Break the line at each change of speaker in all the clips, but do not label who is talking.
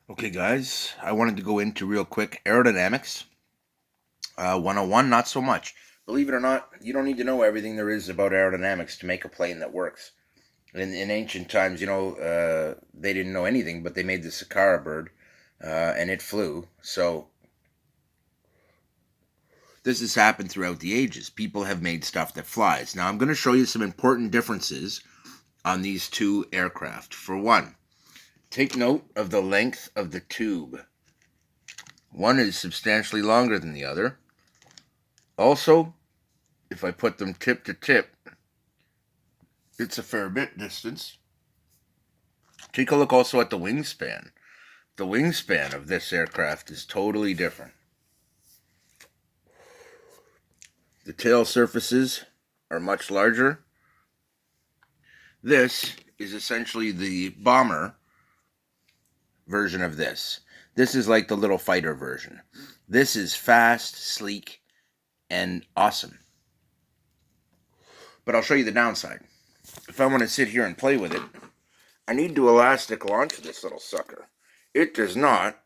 Okay, guys, I wanted to go into real quick aerodynamics. 101, not so much. Believe it or not, you don't need to know everything there is about aerodynamics to make a plane that works. In ancient times, they didn't know anything, but they made the Sakara bird, and it flew. So this has happened throughout the ages. People have made stuff that flies. Now I'm going to show you some important differences on these two aircraft. For one, take note of the length of the tube. One is substantially longer than the other. Also, if I put them tip to tip, it's a fair bit distance. Take a look also at the wingspan. The wingspan of this aircraft is totally different. The tail surfaces are much larger. This is essentially the bomber version of this. This is like the little fighter version. This is fast, sleek, and awesome. But I'll show you the downside. If I want to sit here and play with it, I need to elastic launch this little sucker. It does not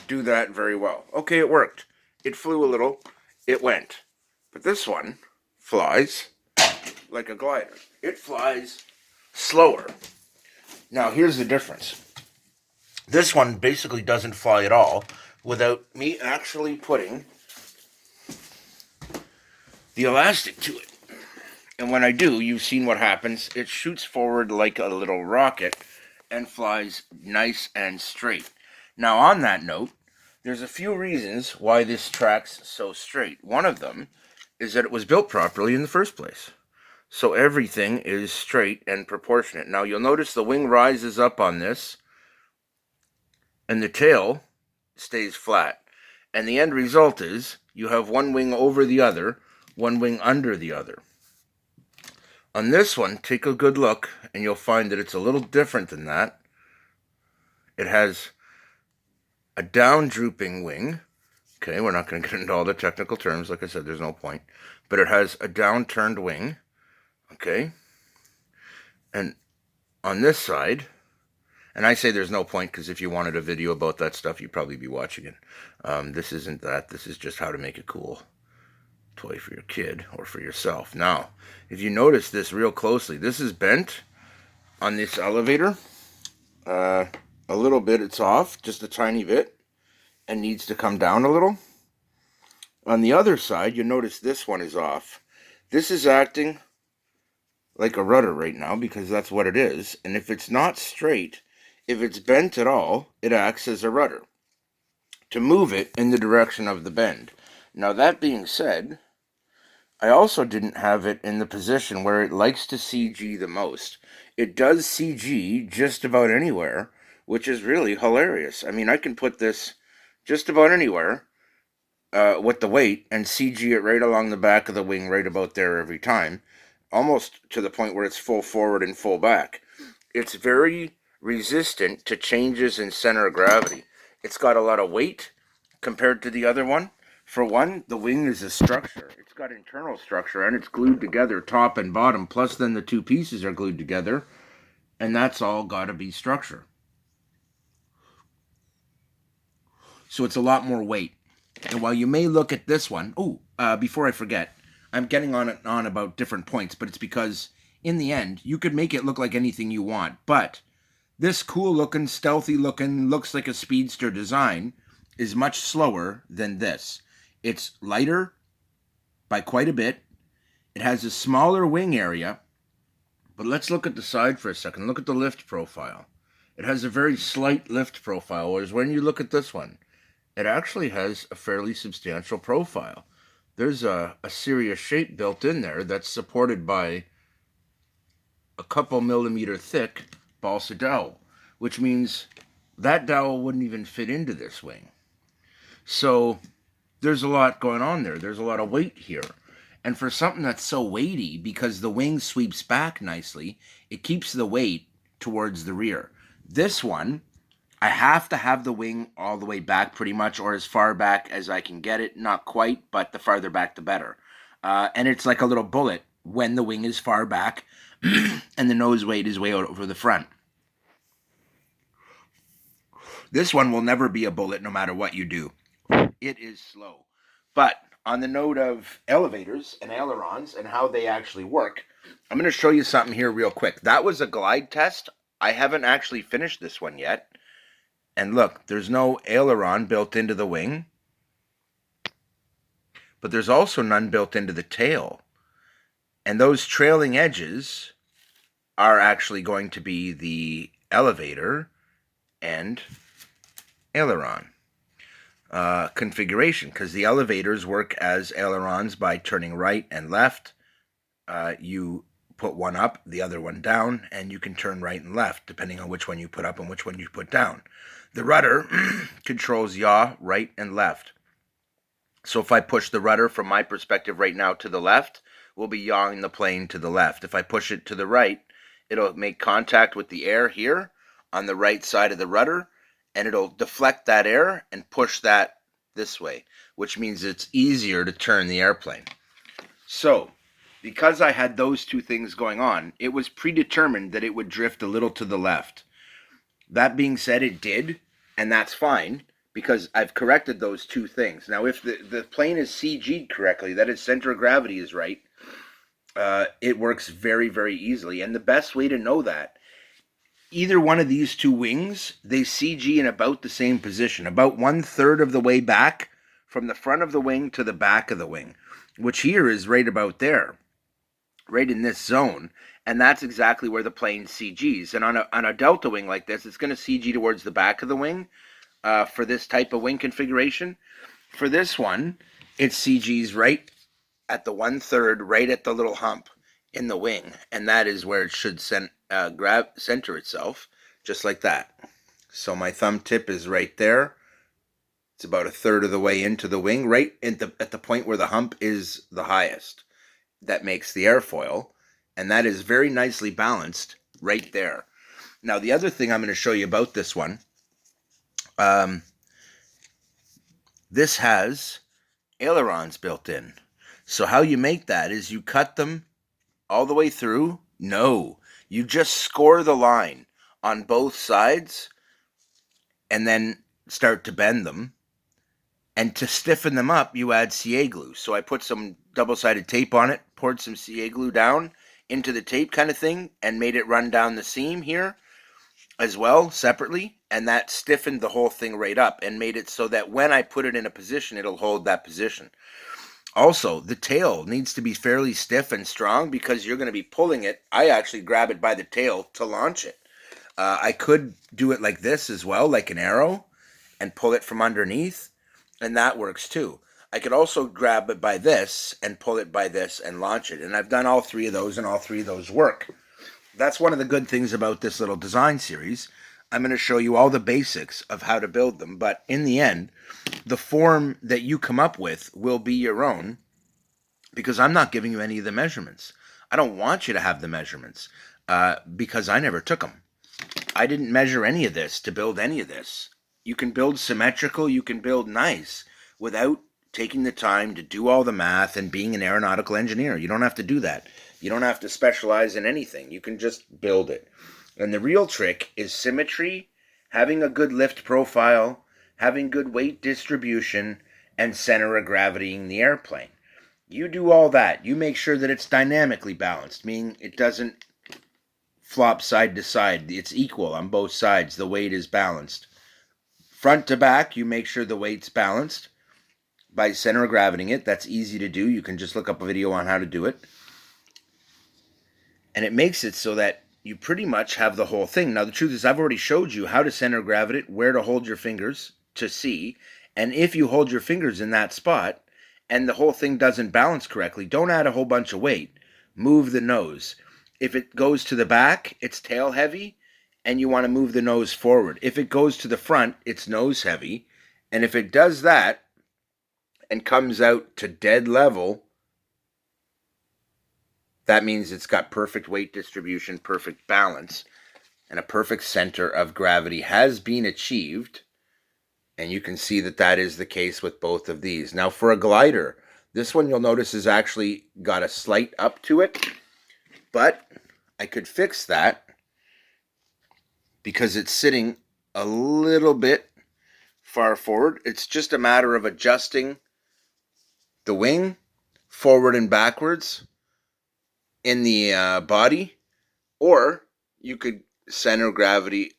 do that very well. Okay, it worked. It flew a little. It went. But this one flies like a glider. It flies slower. Now, here's the difference. This one basically doesn't fly at all without me actually putting the elastic to it. And when I do, you've seen what happens. It shoots forward like a little rocket and flies nice and straight. Now, on that note, there's a few reasons why this track's so straight. One of them is that it was built properly in the first place. So everything is straight and proportionate. Now, you'll notice the wing rises up on this, and the tail stays flat. And the end result is you have one wing over the other, one wing under the other. On this one, take a good look, and you'll find that it's a little different than that. It has a down drooping wing. Okay, we're not going to get into all the technical terms. Like I said, there's no point. But it has a down turned wing. Okay. And on this side, and I say there's no point because if you wanted a video about that stuff, you'd probably be watching it. This isn't that. This is just how to make a cool toy for your kid or for yourself. Now, if you notice this real closely, this is bent on this elevator. A little bit, it's off, just a tiny bit, and needs to come down a little. On the other side, you notice this one is off. This is acting like a rudder right now because that's what it is. And if it's not straight, if it's bent at all, it acts as a rudder to move it in the direction of the bend. Now, that being said, I also didn't have it in the position where it likes to CG the most. It does CG just about anywhere, which is really hilarious. I mean, I can put this just about anywhere with the weight and CG it right along the back of the wing, right about there every time, almost to the point where it's full forward and full back. It's very resistant to changes in center of gravity. It's got a lot of weight compared to the other one. For one, the wing is a structure. It's got internal structure and it's glued together top and bottom, plus then the two pieces are glued together, and that's all got to be structure. So it's a lot more weight. And while you may look at this one, before I forget, I'm getting on and on about different points, but it's because in the end, you could make it look like anything you want. But this cool looking, stealthy looking, looks like a speedster design is much slower than this. It's lighter by quite a bit. It has a smaller wing area, but let's look at the side for a second. Look at the lift profile. It has a very slight lift profile, whereas when you look at this one, it actually has a fairly substantial profile. There's a serious shape built in there that's supported by a couple millimeter thick balsa dowel, which means that dowel wouldn't even fit into this wing. So there's a lot going on there. There's a lot of weight here. And for something that's so weighty, because the wing sweeps back nicely, it keeps the weight towards the rear. This one, I have to have the wing all the way back pretty much, or as far back as I can get it. Not quite, but the farther back, the better. And it's like a little bullet when the wing is far back and the nose weight is way out over the front. This one will never be a bullet no matter what you do. It is slow. But on the note of elevators and ailerons and how they actually work, I'm going to show you something here real quick. That was a glide test. I haven't actually finished this one yet. And look, there's no aileron built into the wing, but there's also none built into the tail. And those trailing edges are actually going to be the elevator and aileron configuration, because the elevators work as ailerons by turning right and left. You put one up, the other one down, and you can turn right and left depending on which one you put up and which one you put down. The rudder controls yaw, right and left. So if I push the rudder from my perspective right now to the left, we'll be yawing the plane to the left. If I push it to the right, it'll make contact with the air here on the right side of the rudder, and it'll deflect that air and push that this way, which means it's easier to turn the airplane. So, because I had those two things going on, it was predetermined that it would drift a little to the left. That being said, it did, and that's fine, because I've corrected those two things. Now, if the plane is CG'd correctly, that is, center of gravity is right, it works very, very easily. And the best way to know that, either one of these two wings, they CG in about the same position, about 1/3 of the way back from the front of the wing to the back of the wing, which here is right about there, right in this zone. And that's exactly where the plane CGs. And on a delta wing like this, it's going to CG towards the back of the wing for this type of wing configuration. For this one, it CGs right at the 1/3, right at the little hump in the wing, and that is where it should center itself, just like that. So my thumb tip is right there. It's about 1/3 of the way into the wing, right at the point where the hump is the highest. That makes the airfoil, and that is very nicely balanced right there. Now, the other thing I'm going to show you about this one, this has ailerons built in. So how you make that is you cut them all the way through. No, you just score the line on both sides and then start to bend them. And to stiffen them up, you add CA glue. So I put some double-sided tape on it, poured some CA glue down into the tape kind of thing, and made it run down the seam here as well, separately. And that stiffened the whole thing right up and made it so that when I put it in a position, it'll hold that position. Also, the tail needs to be fairly stiff and strong because you're going to be pulling it. I actually grab it by the tail to launch it. I could do it like this as well, like an arrow, and pull it from underneath, and that works too. I could also grab it by this and pull it by this and launch it, and I've done all three of those, and all three of those work. That's one of the good things about this little design series. I'm going to show you all the basics of how to build them, but in the end, the form that you come up with will be your own, because I'm not giving you any of the measurements. I don't want you to have the measurements because I never took them. I didn't measure any of this to build any of this. You can build symmetrical, you can build nice without taking the time to do all the math and being an aeronautical engineer. You don't have to do that. You don't have to specialize in anything. You can just build it. And the real trick is symmetry, having a good lift profile, having good weight distribution, and center of gravitying the airplane. You do all that. You make sure that it's dynamically balanced, meaning it doesn't flop side to side. It's equal on both sides. The weight is balanced. Front to back, you make sure the weight's balanced by center of gravitying it. That's easy to do. You can just look up a video on how to do it. And it makes it so that you pretty much have the whole thing. Now, the truth is, I've already showed you how to center of gravity it, where to hold your fingers to see. And if you hold your fingers in that spot and the whole thing doesn't balance correctly, don't add a whole bunch of weight. Move the nose. If it goes to the back, it's tail heavy, and you want to move the nose forward. If it goes to the front, it's nose heavy. And if it does that and comes out to dead level, that means it's got perfect weight distribution, perfect balance, and a perfect center of gravity has been achieved. And you can see that that is the case with both of these. Now, for a glider, this one you'll notice has actually got a slight up to it, but I could fix that because it's sitting a little bit far forward. It's just a matter of adjusting the wing forward and backwards in the body, or you could center gravity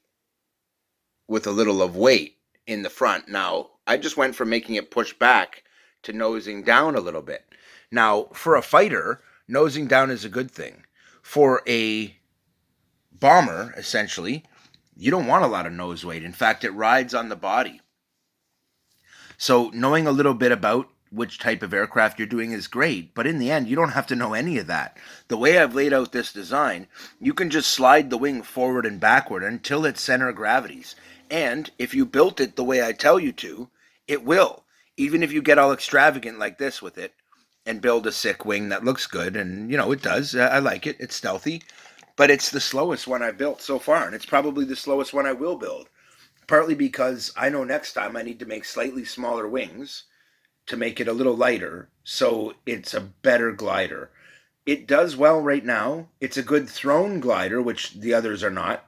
with a little of weight in the front. Now, I just went from making it push back to nosing down a little bit. Now, for a fighter, nosing down is a good thing. For a bomber, essentially, you don't want a lot of nose weight. In fact, it rides on the body. So knowing a little bit about which type of aircraft you're doing is great, but in the end, you don't have to know any of that. The way I've laid out this design, you can just slide the wing forward and backward until its center of gravities. And if you built it the way I tell you to, it will. Even if you get all extravagant like this with it and build a sick wing that looks good, and it does. I like it. It's stealthy, but it's the slowest one I've built so far, and it's probably the slowest one I will build. Partly because I know next time I need to make slightly smaller wings to make it a little lighter, so it's a better glider. It does well right now. It's a good thrown glider, which the others are not.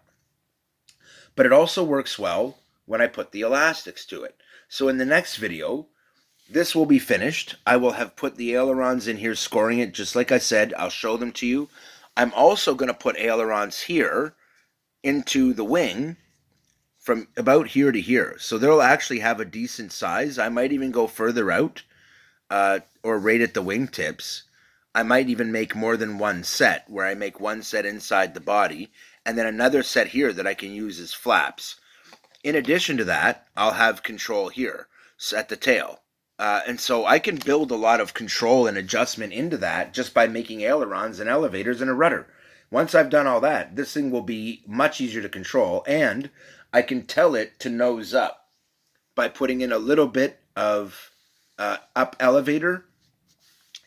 But it also works well when I put the elastics to it. So in the next video, this will be finished. I will have put the ailerons in here, scoring it, just like I said. I'll show them to you. I'm also going to put ailerons here into the wing, from about here to here. So they'll actually have a decent size. I might even go further out, or right at the wingtips. I might even make more than one set, where I make one set inside the body, and then another set here that I can use as flaps. In addition to that, I'll have control here at the tail. And so I can build a lot of control and adjustment into that just by making ailerons and elevators and a rudder. Once I've done all that, this thing will be much easier to control, and I can tell it to nose up by putting in a little bit of up elevator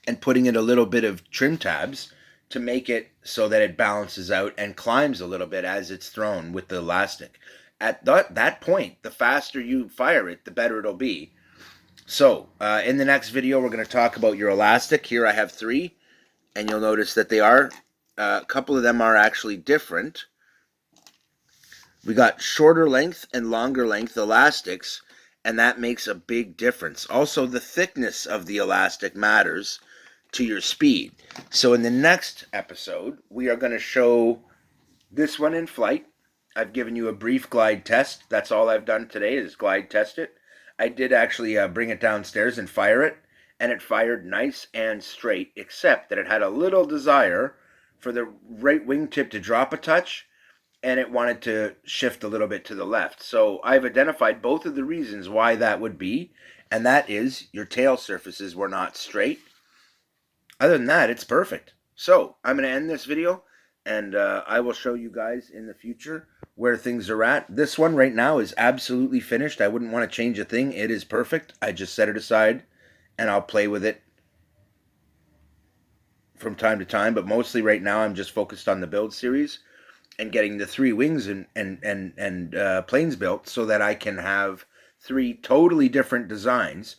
and putting in a little bit of trim tabs to make it so that it balances out and climbs a little bit as it's thrown with the elastic. At that point, the faster you fire it, the better it'll be. So in the next video, we're going to talk about your elastic. Here I have 3, and you'll notice that they are, a couple of them are actually different. We got shorter length and longer length elastics, and that makes a big difference. Also, the thickness of the elastic matters to your speed. So in the next episode, we are going to show this one in flight. I've given you a brief glide test. That's all I've done today is glide test it. I did actually bring it downstairs and fire it, and it fired nice and straight, except that it had a little desire for the right wingtip to drop a touch, and it wanted to shift a little bit to the left. So I've identified both of the reasons why that would be, and that is your tail surfaces were not straight. Other than that, it's perfect. So I'm going to end this video, and I will show you guys in the future where things are at. This one right now is absolutely finished. I wouldn't want to change a thing. It is perfect. I just set it aside, and I'll play with it from time to time, but mostly right now I'm just focused on the build series and getting the 3 wings and planes built so that I can have 3 totally different designs,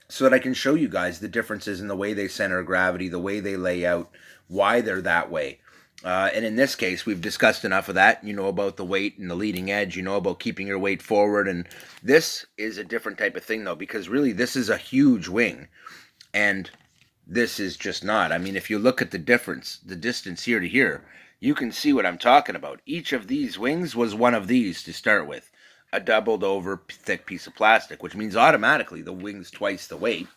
so that I can show you guys the differences in the way they center gravity, the way they lay out, why they're that way. And in this case, we've discussed enough of that. You know about the weight and the leading edge. You know about keeping your weight forward. And this is a different type of thing, though, because really this is a huge wing. And this is just not. I mean, if you look at the difference, the distance here to here, you can see what I'm talking about. Each of these wings was one of these to start with. A doubled over thick piece of plastic, which means automatically the wing's twice the weight.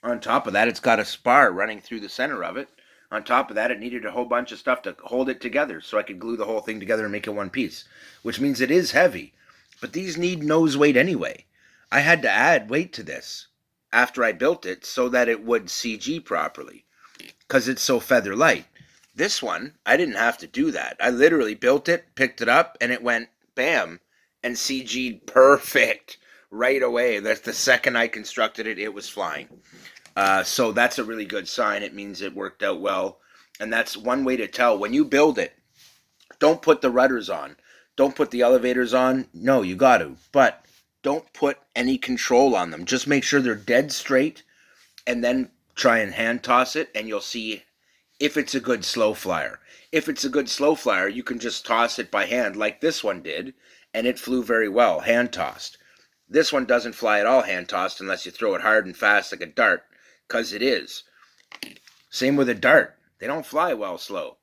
On top of that, it's got a spar running through the center of it. On top of that, it needed a whole bunch of stuff to hold it together so I could glue the whole thing together and make it one piece, which means it is heavy. But these need nose weight anyway. I had to add weight to this after I built it so that it would CG properly, because it's so feather light. This one, I didn't have to do that. I literally built it, picked it up, and it went bam, and CG'd perfect right away. That's the second I constructed it, it was flying. So that's a really good sign. It means it worked out well. And that's one way to tell. When you build it, don't put the rudders on. Don't put the elevators on. No, you got to. But don't put any control on them. Just make sure they're dead straight, and then try and hand toss it, and you'll see if it's a good slow flyer. If it's a good slow flyer, you can just toss it by hand like this one did, and it flew very well, hand tossed. This one doesn't fly at all hand tossed unless you throw it hard and fast like a dart, because it is. Same with a dart. They don't fly well slow.